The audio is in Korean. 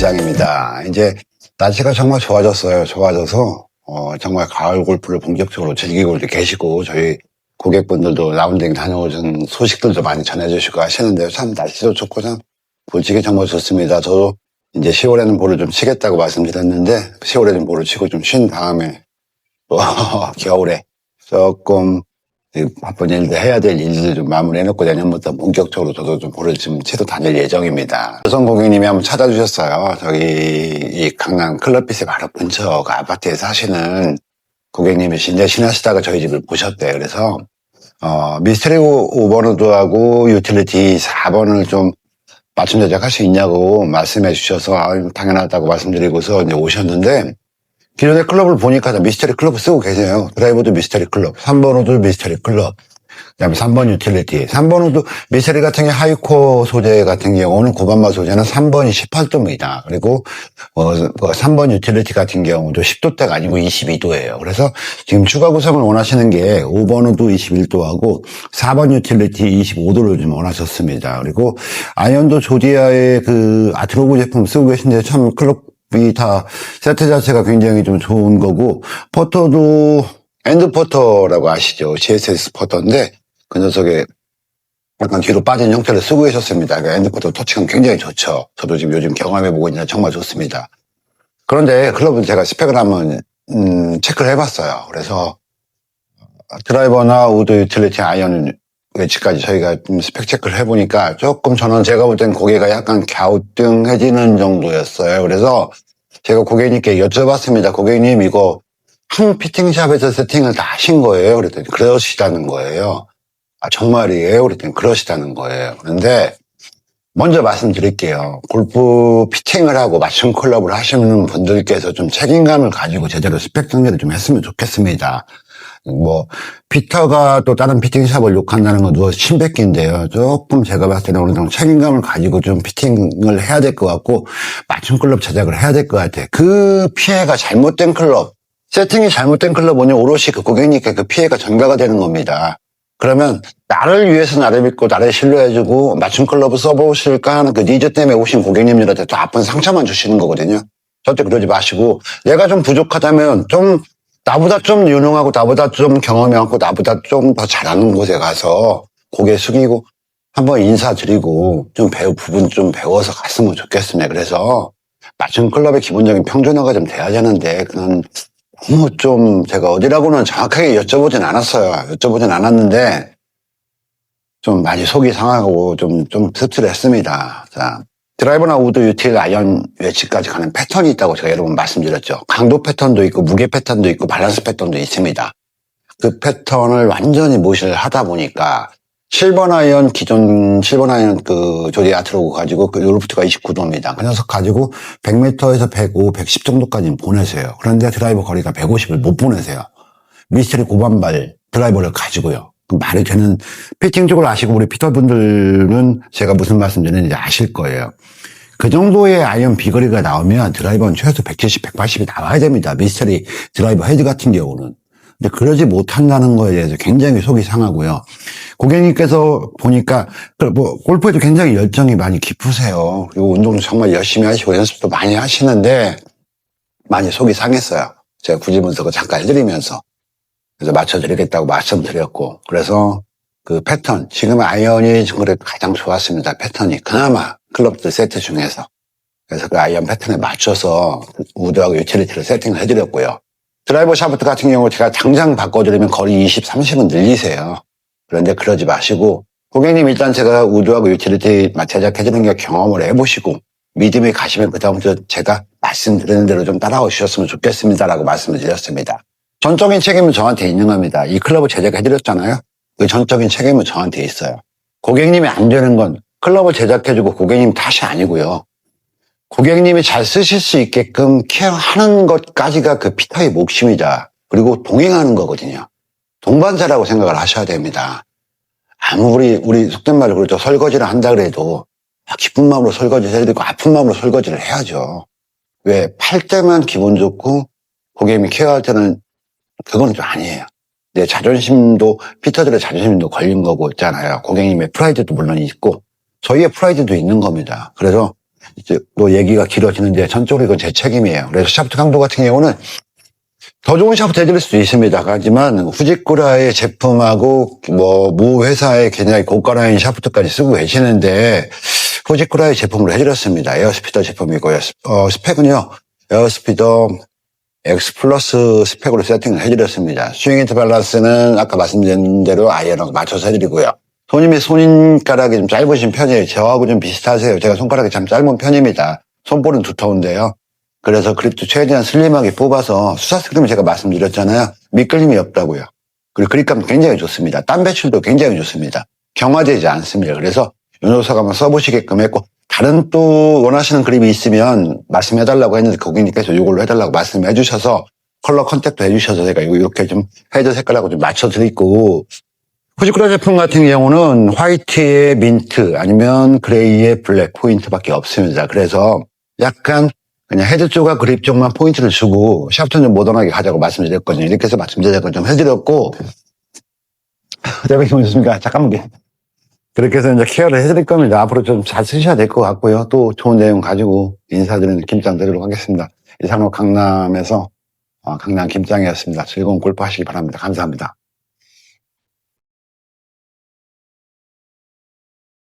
시장입니다. 이제 날씨가 정말 좋아졌어요. 좋아져서 정말 가을 골프를 본격적으로 즐기고 계시고 저희 고객분들도 라운딩 다녀오신 소식들도 많이 전해주시고 하시는데요. 참 날씨도 좋고 참 볼치기 정말 좋습니다. 저도 이제 10월에는 볼을 좀 치겠다고 말씀드렸는데 10월에는 볼을 치고 좀 쉰 다음에 또 겨울에 조금 바쁜 일들 해야 될 일들 좀 마무리해놓고 내년부터 본격적으로 저도 좀 볼을 좀 치러 다닐 예정입니다. 여성 고객님이 한번 찾아주셨어요. 저기 이 강남 클럽빛의 바로 근처 그 아파트에 사시는 고객님이신데 지나시다가 저희 집을 보셨대요. 그래서 미스터리 5번우드하고 유틸리티 4번을 좀 맞춤 제작할 수 있냐고 말씀해 주셔서 당연하다고 말씀드리고서 이제 오셨는데 기존의 클럽을 보니까 미스터리 클럽을 쓰고 계세요. 드라이버도 미스터리 클럽, 3번 우드 미스터리 클럽, 그 다음에 3번 유틸리티. 3번 우드 미스터리 같은 게 하이코어 소재 같은 경우는 고반마 소재는 3번이 18도입니다. 그리고 3번 유틸리티 같은 경우도 10도대가 아니고 22도예요. 그래서 지금 추가 구성을 원하시는 게 5번 우드 21도하고 4번 유틸리티 25도를 좀 원하셨습니다. 그리고 아이언도 조디아의 그 아트로그 제품 쓰고 계신데 참 클럽 이 다 세트 자체가 굉장히 좀 좋은 거고, 퍼터도 엔드 퍼터라고 아시죠? GSS 퍼터인데 그 녀석에 약간 뒤로 빠진 형태를 쓰고 계셨습니다. 그러니까 엔드 퍼터 터치감 굉장히 좋죠. 저도 지금 요즘 경험해보고 있는데 정말 좋습니다. 그런데 클럽은 제가 스펙을 한번 체크를 해봤어요. 그래서 드라이버나 우드 유틸리티 아이언 웨지까지 저희가 좀 스펙 체크를 해보니까 조금 저는 제가 볼 땐 고개가 약간 갸우뚱해지는 정도였어요. 그래서 제가 고객님께 여쭤봤습니다. 고객님 이거 한 피팅샵에서 세팅을 다 하신 거예요? 그랬더니 그러시다는 거예요. 아 정말이에요? 그랬더니 그러시다는 거예요. 그런데 먼저 말씀드릴게요. 골프 피팅을 하고 맞춤 클럽을 하시는 분들께서 좀 책임감을 가지고 제대로 스펙 정리를 좀 했으면 좋겠습니다. 피터가 또 다른 피팅샵을 욕한다는 건 누가 침뱉기인데요. 조금 제가 봤을 때는 어느 정도 책임감을 가지고 좀 피팅을 해야 될 것 같고, 맞춤 클럽 제작을 해야 될 것 같아요. 그 피해가 잘못된 클럽, 세팅이 잘못된 클럽은 오롯이 그 고객님께 그 피해가 전가가 되는 겁니다. 그러면 나를 위해서 나를 믿고 나를 신뢰해주고 맞춤 클럽을 써보실까 하는 그 니즈 때문에 오신 고객님들한테 또 아픈 상처만 주시는 거거든요. 절대 그러지 마시고, 내가 좀 부족하다면 좀 나보다 좀 유능하고 나보다 좀 경험이 많고 나보다 좀 더 잘하는 곳에 가서 고개 숙이고 한번 인사드리고 좀 부분 좀 배워서 갔으면 좋겠습니다. 그래서 맞춤 클럽의 기본적인 평준화가 좀 돼야 되는데 그건 너무 좀 제가 어디라고는 정확하게 여쭤보진 않았어요. 여쭤보진 않았는데 좀 많이 속이 상하고 좀 씁쓸했습니다. 자, 드라이버나 우드, 유틸, 아이언 웨지까지 가는 패턴이 있다고 제가 여러 번 말씀드렸죠. 강도 패턴도 있고 무게 패턴도 있고 밸런스 패턴도 있습니다. 그 패턴을 완전히 모시를 하다 보니까 7번 아이언 기존 7번 아이언 그 조디 아트로그 가지고 그 로프트가 29도입니다. 그 녀석 가지고 100m에서 105, 110 정도까지는 보내세요. 그런데 드라이버 거리가 150을 못 보내세요. 미스터리 고반발 드라이버를 가지고요. 말이 되는 피팅 쪽을 아시고 우리 피터분들은 제가 무슨 말씀드리는지 아실 거예요. 그 정도의 아이언 비거리가 나오면 드라이버는 최소 170, 180이 나와야 됩니다. 미스터리 드라이버 헤드 같은 경우는. 근데 그러지 못한다는 거에 대해서 굉장히 속이 상하고요. 고객님께서 보니까 골프에도 굉장히 열정이 많이 깊으세요. 그리고 운동도 정말 열심히 하시고 연습도 많이 하시는데 많이 속이 상했어요. 제가 굳이 분석을 잠깐 해드리면서. 그래서 맞춰드리겠다고 말씀드렸고, 그래서 그 패턴, 지금 아이언이 그래도 가장 좋았습니다. 패턴이. 그나마 클럽들 세트 중에서. 그래서 그 아이언 패턴에 맞춰서 우드하고 유틸리티를 세팅을 해드렸고요. 드라이버 샤프트 같은 경우 제가 당장 바꿔드리면 거리 20, 30은 늘리세요. 그런데 그러지 마시고, 고객님 일단 제가 우드하고 유틸리티 제작해드리는 게 경험을 해보시고, 믿음이 가시면 그다음부터 제가 말씀드리는 대로 좀 따라오셨으면 좋겠습니다라고 말씀을 드렸습니다. 전적인 책임은 저한테 있는 겁니다. 이 클럽을 제작해드렸잖아요. 그 전적인 책임은 저한테 있어요. 고객님이 안 되는 건 클럽을 제작해주고 고객님 탓이 아니고요. 고객님이 잘 쓰실 수 있게끔 케어하는 것까지가 그 피터의 몫입니다. 그리고 동행하는 거거든요. 동반자라고 생각을 하셔야 됩니다. 아무리 우리 속된 말로 그렇죠. 설거지를 한다 그래도 기쁜 마음으로 설거지를 해야 되고 아픈 마음으로 설거지를 해야죠. 왜? 팔 때만 기분 좋고 고객님이 케어할 때는 그건 좀 아니에요. 내 자존심도, 피터들의 자존심도 걸린 거고 있잖아요. 고객님의 프라이드도 물론 있고, 저희의 프라이드도 있는 겁니다. 그래서 이제 또 얘기가 길어지는데 전적으로 이건 제 책임이에요. 그래서 샤프트 강도 같은 경우는 더 좋은 샤프트 해드릴 수도 있습니다. 하지만 후지쿠라의 제품하고 모 회사의 굉장히 고가 라인 샤프트까지 쓰고 계시는데 후지쿠라의 제품으로 해드렸습니다. 에어스피더 제품이고요. 스펙은요. 에어스피더 X 플러스 스펙으로 세팅을 해드렸습니다. 스윙 히트 밸런스는 아까 말씀드린 대로 아이언하고 맞춰서 해드리고요. 손님의 손가락이 좀 짧으신 편이에요. 저하고 좀 비슷하세요. 제가 손가락이 참 짧은 편입니다. 손볼은 두터운데요. 그래서 그립도 최대한 슬림하게 뽑아서 수사 스크림을 제가 말씀드렸잖아요. 미끌림이 없다고요. 그리고 그립감 굉장히 좋습니다. 땀 배출도 굉장히 좋습니다. 경화되지 않습니다. 그래서 윤호사가 한번 써보시게끔 했고 다른 또 원하시는 그립이 있으면 말씀해달라고 했는데 고객님께서 이걸로 해달라고 말씀해 주셔서 컬러 컨택도 해주셔서 제가 이렇게 좀 헤드 색깔하고 좀 맞춰드리고 후지쿠라 제품 같은 경우는 화이트에 민트 아니면 그레이에 블랙 포인트밖에 없습니다. 그래서 약간 그냥 헤드 쪽과 그립 쪽만 포인트를 주고 샤프트는 좀 모던하게 가자고 말씀드렸거든요. 이렇게 해서 말씀 제작을 좀 해드렸고 대표님 오셨습니까? 잠깐만. 그렇게 해서 이제 케어를 해드릴 겁니다. 앞으로 좀 잘 쓰셔야 될 것 같고요. 또 좋은 내용 가지고 인사드리는 김장 드리도록 하겠습니다. 이상으로 강남에서 강남 김장이었습니다. 즐거운 골프 하시기 바랍니다. 감사합니다.